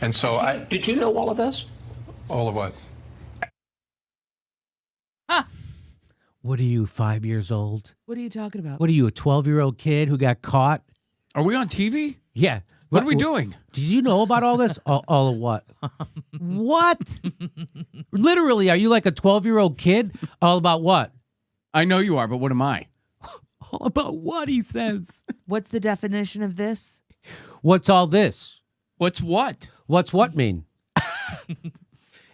And so Did you know all of this? all of what? What are you, 5 years old? What are you talking about? What are you, a 12-year-old kid who got caught? Are we on TV? Yeah. What are we doing? Did you know about all this? All of what? What? Literally, are you like a 12-year-old kid? All about what? I know you are, but what am I? All about what, he says. What's the definition of this? What's all this? What's what? What's what mean?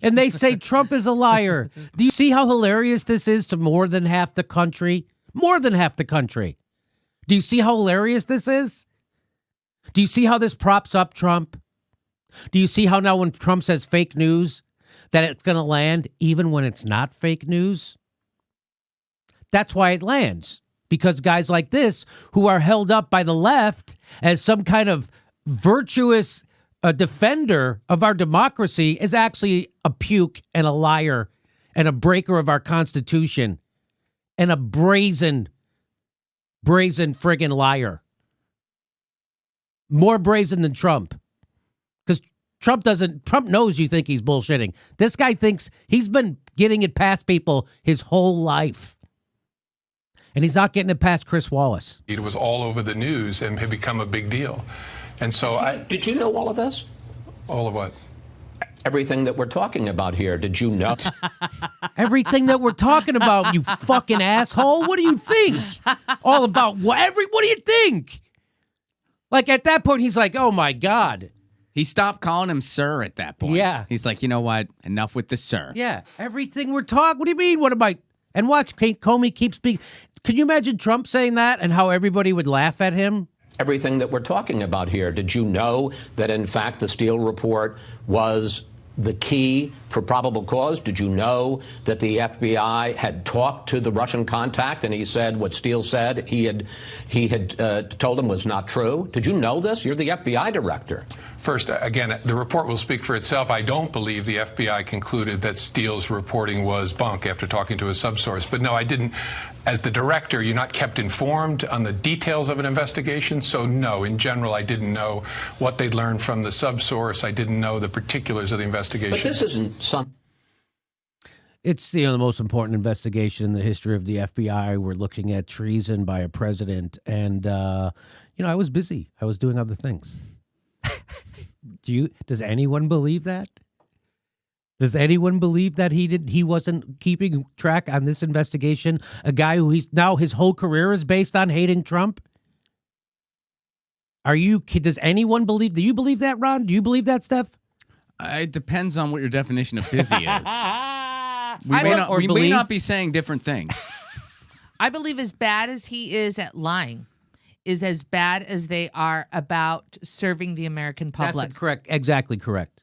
And they say Trump is a liar. Do you see how hilarious this is to more than half the country? More than half the country. Do you see how hilarious this is? Do you see how this props up Trump? Do you see how now when Trump says fake news, that it's going to land even when it's not fake news? That's why it lands. Because guys like this, who are held up by the left as some kind of virtuous defender of our democracy, is actually a puke and a liar and a breaker of our Constitution and a brazen friggin' liar. More brazen than Trump. Because Trump knows you think he's bullshitting. This guy thinks he's been getting it past people his whole life. And he's not getting it past Chris Wallace. It was all over the news and had become a big deal. And so Did you know all of this? all of what? Everything that we're talking about here, did you know? Everything that we're talking about, you fucking asshole. What do you think? All about what? What do you think? Like at that point, he's like, oh my God. He stopped calling him sir at that point. Yeah. He's like, you know what? Enough with the sir. Yeah. Everything we're talking. What do you mean? What am I? And watch Comey keep speaking. Can you imagine Trump saying that and how everybody would laugh at him? Everything that we're talking about here, did you know that, in fact, the Steele report was the key for probable cause? Did you know that the FBI had talked to the Russian contact and he said what Steele said he had told him was not true? Did you know this? You're the FBI director. First, again, the report will speak for itself. I don't believe the FBI concluded that Steele's reporting was bunk after talking to a subsource. But no, I didn't. As the director, you're not kept informed on the details of an investigation. So no, in general, I didn't know what they'd learned from the subsource. I didn't know the particulars of the investigation. But this isn't some. It's the most important investigation in the history of the FBI. We're looking at treason by a president, and I was busy. I was doing other things. Does anyone believe that? Does anyone believe that he wasn't keeping track on this investigation? A guy who his whole career is based on hating Trump? Does anyone believe? Do you believe that, Ron? Do you believe that, Steph? It depends on what your definition of busy is. We may not be saying different things. I believe as bad as he is at lying is as bad as they are about serving the American public. That's correct. Exactly correct.